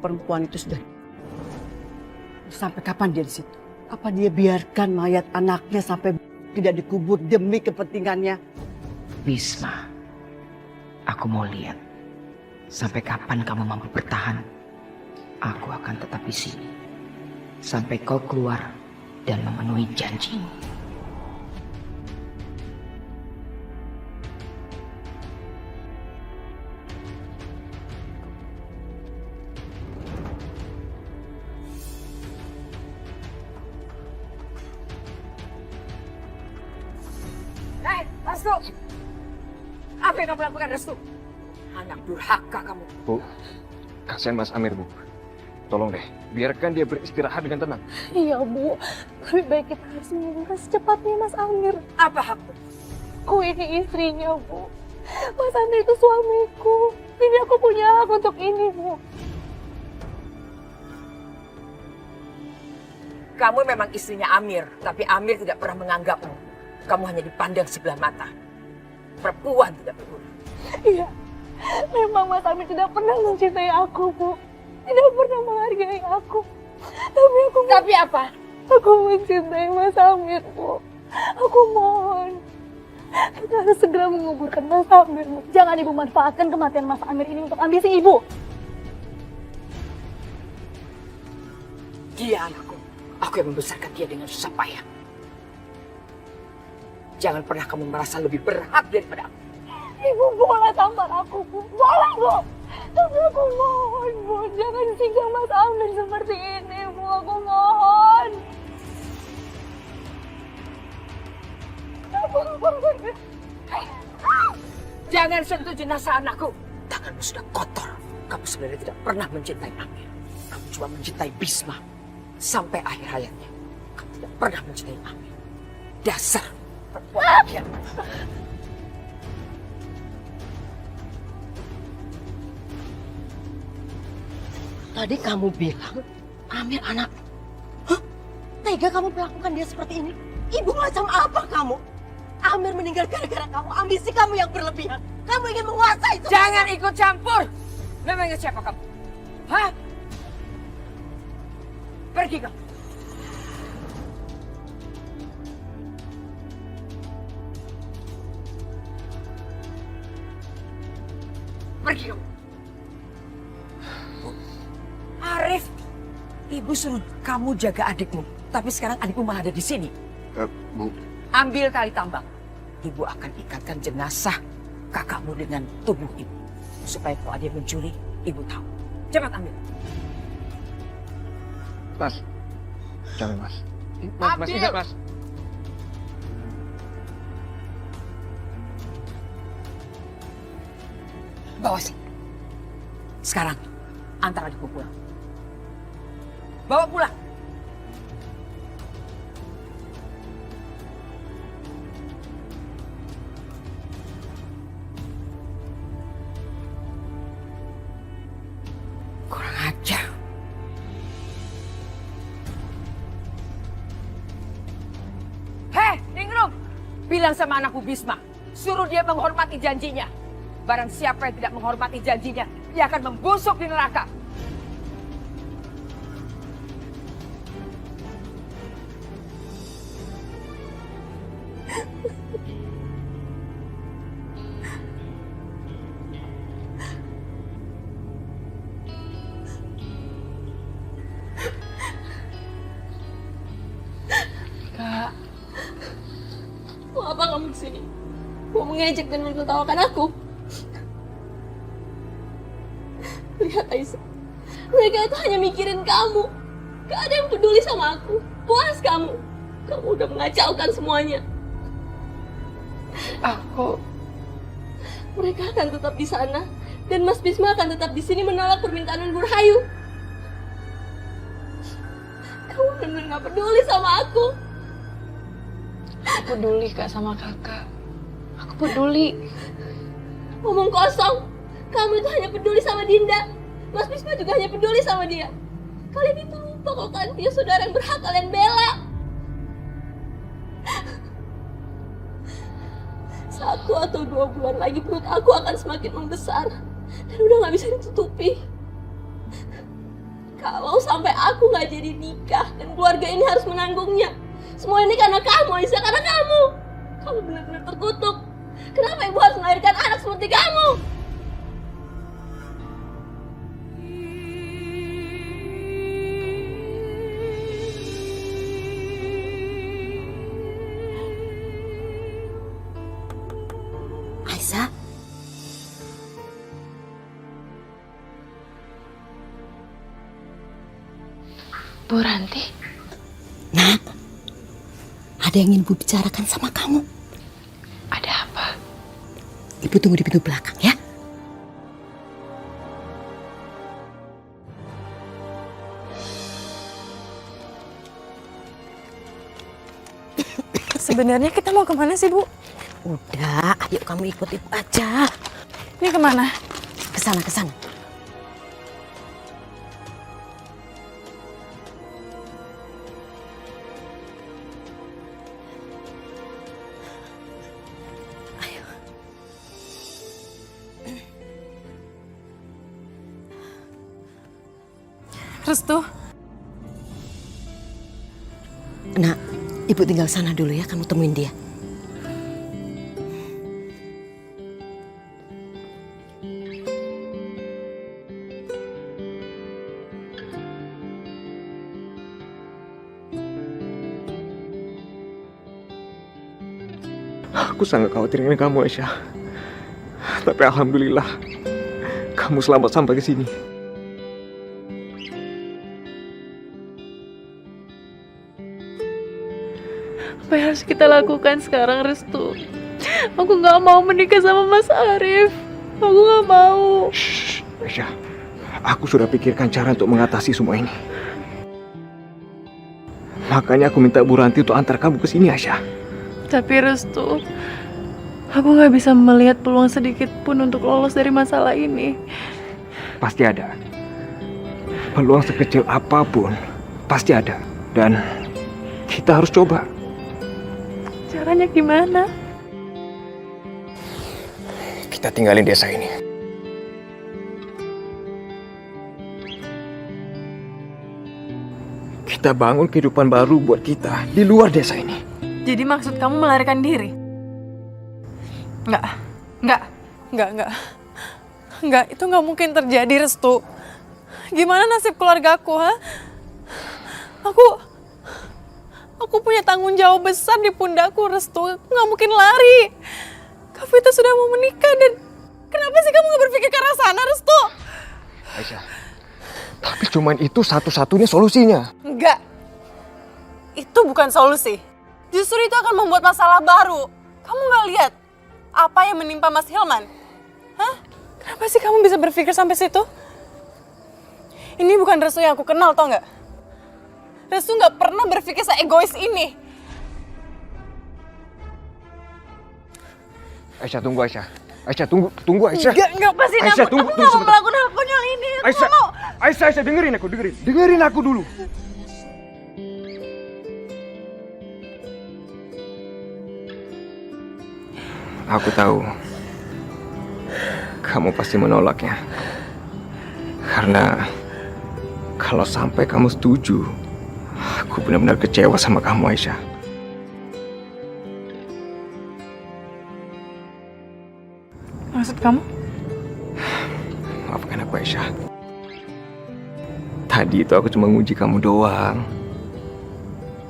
perempuan itu sudah... Sampai kapan dia di situ? Apa dia biarkan mayat anaknya sampai tidak dikubur demi kepentingannya? Bisma, aku mau lihat sampai kapan kamu mampu bertahan. Aku akan tetap di sini sampai kau keluar dan memenuhi janjimu. Hei, Restu! Apa yang kamu lakukan, Restu? Anak durhaka kamu. Bu, kasihan Mas Amir, Bu. Tolong deh, biarkan dia beristirahat dengan tenang. Iya, Bu. Lebih baik kita harus menemukan secepatnya Mas Amir. Apa hakmu? Aku ini istrinya, Bu. Mas Amir itu suamiku. Jadi aku punya hak untuk ini, Bu. Kamu memang istrinya Amir, tapi Amir tidak pernah menganggapmu. Kamu hanya dipandang sebelah mata. Perempuan tidak berguna. Iya, memang Mas Amir tidak pernah mencintai aku, Bu. Tidak pernah menghargai aku. Tapi apa? Aku mencintai Mas Amir, Bu. Aku mohon. Kita harus segera menguburkan Mas Amir, Bu. Jangan Ibu manfaatkan kematian Mas Amir ini untuk ambisi Ibu. Dia anakku. Aku yang membesarkan dia dengan susah payah. Jangan pernah kamu merasa lebih berhak daripada aku. Ibu boleh tampar aku, Bu. Boleh, Bu. Tapi aku mohon, Bu. Jangan singgah Mas Amir seperti ini, Bu. Aku mohon. Jangan sentuh jenazah anakku. Tanganmu sudah kotor. Kamu sebenarnya tidak pernah mencintai Amir. Kamu cuma mencintai Bisma. Sampai akhir hayatnya. Kamu tidak pernah mencintai Amir. Dasar perempuan bagian. Tadi kamu bilang Amir anak. Hah? Tega kamu melakukan dia seperti ini? Ibu macam apa kamu? Amir meninggal gara-gara kamu. Ambisi kamu yang berlebihan. Kamu ingin menguasai semua. Jangan ikut campur. Memangnya siapa kamu? Hah? Pergi kamu. Pergi kamu. Arif, ibu suruh kamu jaga adikmu. Tapi sekarang adikmu malah ada di sini. Bu. Ambil tali tambang. Ibu akan ikatkan jenazah kakakmu dengan tubuh ibu. Supaya kalau ada yang mencuri, ibu tahu. Cepat ambil. Mas. Jangan, Mas. Mas, ingat, Mas. Bawa sini. Sekarang, antar adikmu pulang. Bawa pulang. Kurang ajar. Hei, Ningrum! Bilang sama anakku Bisma, suruh dia menghormati janjinya. Barang siapa yang tidak menghormati janjinya, dia akan membusuk di neraka. Kak, mau apa kamu kesini? Mau mengejek dan menertawakan aku? Lihat Aisyah, mereka itu hanya mikirin kamu. Gak ada yang peduli sama aku. Puas kamu. Kamu udah mengacaukan semuanya. Mereka akan tetap di sana dan Mas Bisma akan tetap di sini menolak permintaan Burhayu. Kamu benar-benar gak peduli sama aku. Aku peduli Kak sama kakak. Aku peduli. Ngomong kosong. Kamu itu hanya peduli sama Dinda. Mas Bisma juga hanya peduli sama dia. Kalian itu lupa kalau kalian punya saudara yang berhak kalian bela. 1 atau 2 bulan lagi perut aku akan semakin membesar. Dan udah gak bisa ditutupi. Kalau sampai aku nggak jadi nikah dan keluarga ini harus menanggungnya, semua ini karena kamu, Aisyah, karena kamu. Kamu benar-benar terkutuk. Kenapa ibu harus melahirkan anak seperti kamu? Aisyah, Bu Ranti, Nak, ada yang ingin Ibu bicarakan sama kamu. ada apa? Ibu tunggu di pintu belakang ya. Sebenarnya kita mau kemana sih, Bu? Udah, ayo kamu ikut Ibu aja. Ini kemana? Ke sana, ke sana. Restu, Nak, Ibu tinggal sana dulu ya, kamu temuin dia. Aku sangat khawatir dengan kamu, Aisyah. Tapi alhamdulillah, kamu selamat sampai ke sini. apa yang harus kita lakukan sekarang, Restu? Aku nggak mau menikah sama Mas Arif. Aku nggak mau. Shh, Aisyah, aku sudah pikirkan cara untuk mengatasi semua ini. Makanya aku minta Bu Ranti untuk antar kamu ke sini, Aisyah. Tapi Restu, aku nggak bisa melihat peluang sedikit pun untuk lolos dari masalah ini. Pasti ada. Peluang sekecil apapun, pasti ada. Dan kita harus coba. Caranya gimana? Kita tinggalin desa ini. Kita bangun kehidupan baru buat kita di luar desa ini. Jadi maksud kamu melarikan diri? Enggak, itu nggak mungkin terjadi, Restu. Gimana nasib keluargaku, ha? Aku punya tanggung jawab besar di pundakku, Restu. Aku nggak mungkin lari. Kavita sudah mau menikah dan kenapa sih kamu nggak berpikir ke arah sana, Restu? Aisyah, tapi cuman itu satu-satunya solusinya. Enggak. Itu bukan solusi. Justru itu akan membuat masalah baru. Kamu nggak lihat apa yang menimpa Mas Hilman? Hah? Kenapa sih kamu bisa berpikir sampai situ? Ini bukan Restu yang aku kenal, tau nggak? Restu nggak pernah berpikir se-egois ini. Aisyah, tunggu Aisyah. Aisyah, tunggu Aisyah. Enggak pasti Aisyah, aku tunggu nggak mau sebentar. melakukan hal konyol ini. Aku Aisyah, nggak mau. Aisyah, dengerin aku dulu. Aku tahu kamu pasti menolaknya. Karena kalau sampai kamu setuju, aku benar-benar kecewa sama kamu, Aisyah. Maksud kamu? Maafkan aku, Aisyah. Tadi itu aku cuma nguji kamu doang.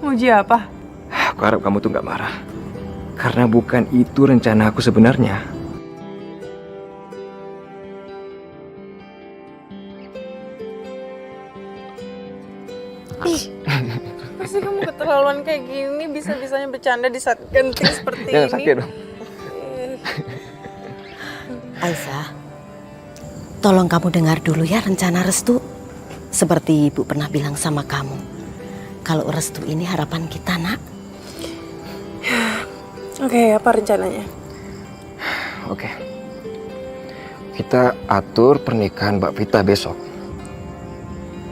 Uji apa? Aku harap kamu tuh gak marah. Karena bukan itu rencana aku sebenarnya. Pasti kamu keterlaluan kayak gini, bisa-bisanya bercanda di saat genting seperti ini. Jangan sakit dong. Aisyah, tolong kamu dengar dulu ya rencana Restu. Seperti Ibu pernah bilang sama kamu, kalau Restu ini harapan kita, Nak. Oke, apa rencananya? Oke. Kita atur pernikahan Mbak Vita besok.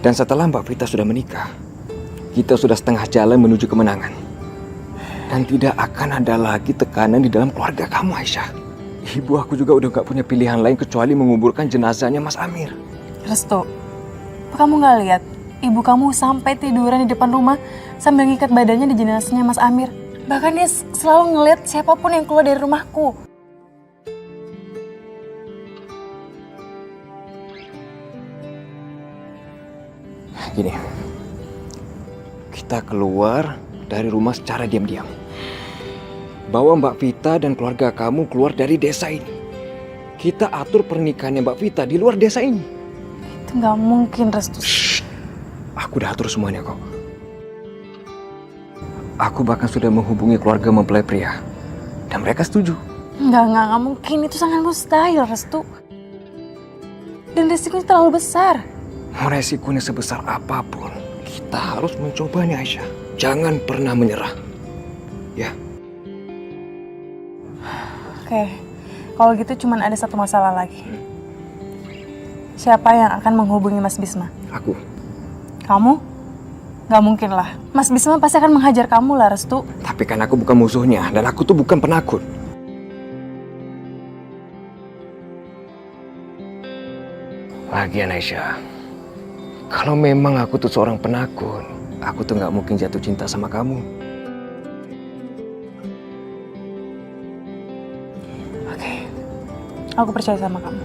Dan setelah Mbak Vita sudah menikah, kita sudah setengah jalan menuju kemenangan. Dan tidak akan ada lagi tekanan di dalam keluarga kamu, Aisyah. Ibu aku juga udah gak punya pilihan lain kecuali menguburkan jenazahnya Mas Amir. Restu, Apa kamu nggak lihat? Ibu kamu sampai tiduran di depan rumah sambil ngikat badannya di jenazahnya Mas Amir. Bahkan dia selalu ngeliat siapapun yang keluar dari rumahku. Gini, kita keluar dari rumah secara diam-diam. Bawa Mbak Vita dan keluarga kamu keluar dari desa ini. Kita atur pernikahannya Mbak Vita di luar desa ini. Itu nggak mungkin, Restu. Shh, aku udah atur semuanya kok. Aku bahkan sudah menghubungi keluarga mempelai pria. Dan mereka setuju. Nggak mungkin. Itu sangat mustahil, Restu. Dan resikonya terlalu besar. Mau resikonya sebesar apapun, kita harus mencobanya, Aisyah. Jangan pernah menyerah. Ya. Oke, kalau gitu cuman ada satu masalah lagi. Siapa yang akan menghubungi Mas Bisma? Aku. Kamu? Gak mungkin lah. Mas Bisma pasti akan menghajar kamu lah, Restu. Tapi kan aku bukan musuhnya, dan aku tuh bukan penakut. Lagian Aisyah, kalau memang aku tuh seorang penakut, aku tuh gak mungkin jatuh cinta sama kamu. Aku percaya sama kamu.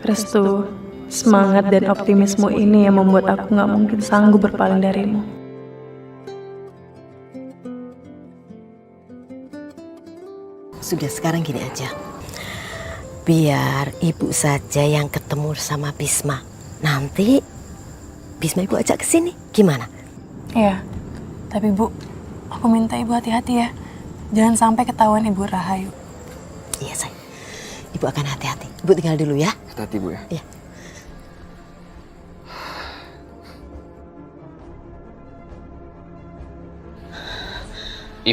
Restu, semangat dan optimismu ini yang membuat aku gak mungkin sanggup berpaling darimu. Sudah, sekarang gini aja. Biar ibu saja yang ketemu sama Bisma. Nanti Bisma ibu ajak ke sini. Gimana? Iya, tapi Bu, aku minta ibu hati-hati ya. Jangan sampai ketahuan Ibu Rahayu. Iya, sayang. Ibu akan hati-hati. Ibu tinggal dulu ya. Hati-hati, Bu ya. Iya.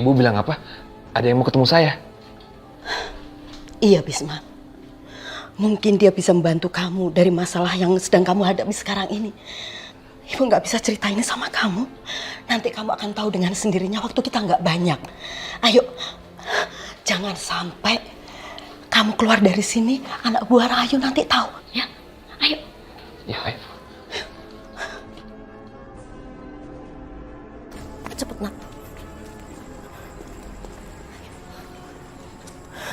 Ibu bilang apa? Ada yang mau ketemu saya? Iya, Bisma. Mungkin dia bisa membantu kamu dari masalah yang sedang kamu hadapi sekarang ini. Ibu nggak bisa cerita ini sama kamu. Nanti kamu akan tahu dengan sendirinya waktu kita nggak banyak. Ayo, jangan sampai kamu keluar dari sini, anak buah Rahayu nanti tahu, ya? Ayo. Ya, ayo. Cepet, Nak.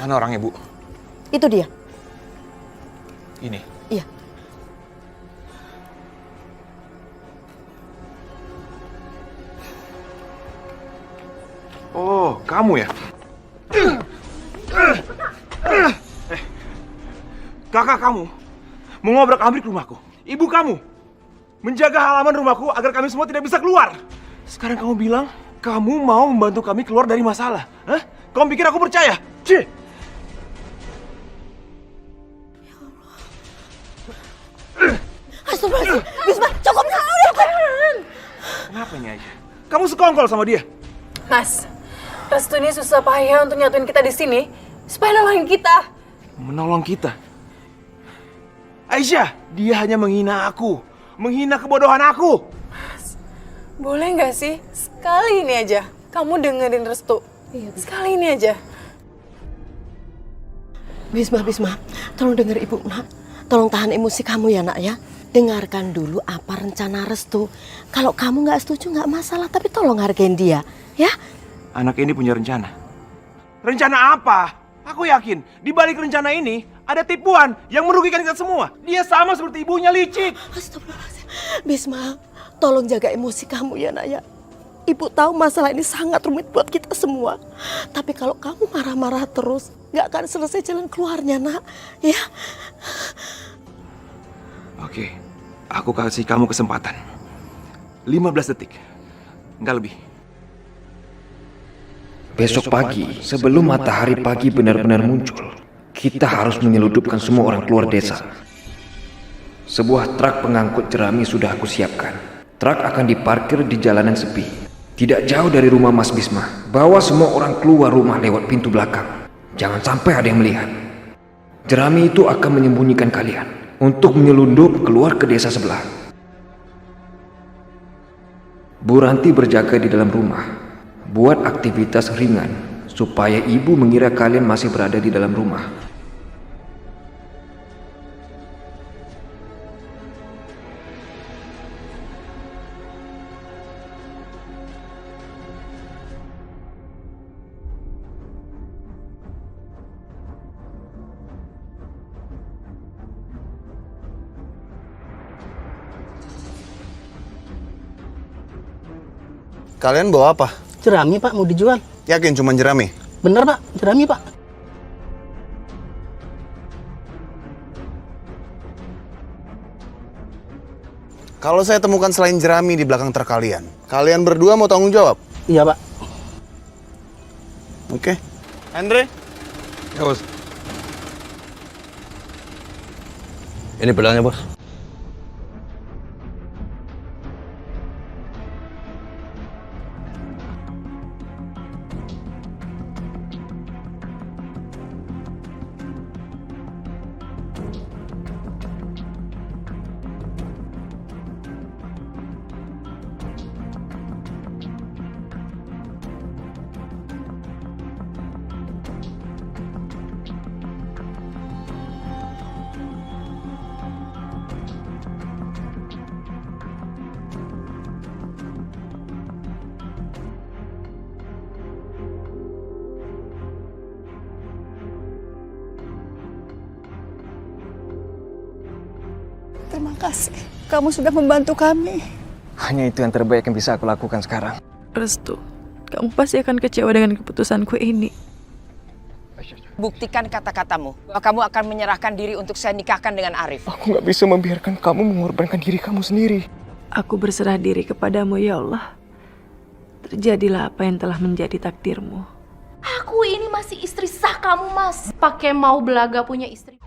Mana orangnya, Bu? Itu dia. Ini. Iya. Oh, kamu ya? Kakak kamu mau ngobrak-abrik rumahku. Ibu kamu menjaga halaman rumahku agar kami semua tidak bisa keluar. Sekarang kamu bilang kamu mau membantu kami keluar dari masalah. Hah? Kamu pikir aku percaya? Cih! Astagfirullahaladzim. Bisma, cukup, Nak. Udah, Kenapa ini aja? Kamu sekongkol sama dia? Mas, Restu ini susah payah untuk nyatuin kita di sini supaya nolongin kita. Menolong kita. Aisyah, dia hanya menghina aku. Menghina kebodohan aku. Boleh nggak sih sekali ini aja kamu dengerin Restu? Sekali ini aja. Bisma, tolong denger ibu, Nak. Tolong tahan emosi kamu ya, Nak, ya. Dengarkan dulu apa rencana Restu. Kalau kamu nggak setuju nggak masalah, tapi tolong hargain dia, ya. Anak ini punya rencana. Rencana apa? Aku yakin di balik rencana ini ada tipuan yang merugikan kita semua. Dia sama seperti ibunya, licik. Astagfirullahaladzim. Bisma, tolong jaga emosi kamu ya, Nak, ya. Ibu tahu masalah ini sangat rumit buat kita semua. Tapi kalau kamu marah-marah terus, nggak akan selesai jalan keluarnya, Nak. Ya. Oke, aku kasih kamu kesempatan. 15 detik, nggak lebih. Besok pagi, sebelum matahari pagi benar-benar muncul, kita harus menyeludupkan semua orang keluar desa. Sebuah truk pengangkut jerami sudah aku siapkan. Truk akan diparkir di jalanan sepi, tidak jauh dari rumah Mas Bisma. Bawa semua orang keluar rumah lewat pintu belakang. Jangan sampai ada yang melihat. Jerami itu akan menyembunyikan kalian untuk menyelundup keluar ke desa sebelah. Bu Ranti berjaga di dalam rumah. Buat aktivitas ringan supaya ibu mengira kalian masih berada di dalam rumah. Kalian bawa apa? Jerami Pak, mau dijual. Yakin cuma jerami? Bener Pak, jerami Pak. Kalau saya temukan selain jerami di belakang truk kalian, kalian berdua mau tanggung jawab? Iya Pak. Oke. Andre? Ya, Bos. Ini pedangnya, Bos. Terima kasih. Kamu sudah membantu kami. Hanya itu yang terbaik yang bisa aku lakukan sekarang. Restu, kamu pasti akan kecewa dengan keputusanku ini. Buktikan kata-katamu bahwa kamu akan menyerahkan diri untuk saya nikahkan dengan Arif. Aku nggak bisa membiarkan kamu mengorbankan diri kamu sendiri. Aku berserah diri kepadamu ya Allah. Terjadilah apa yang telah menjadi takdirmu. Aku ini masih istri sah kamu, Mas. Pakai mau belaga punya istri.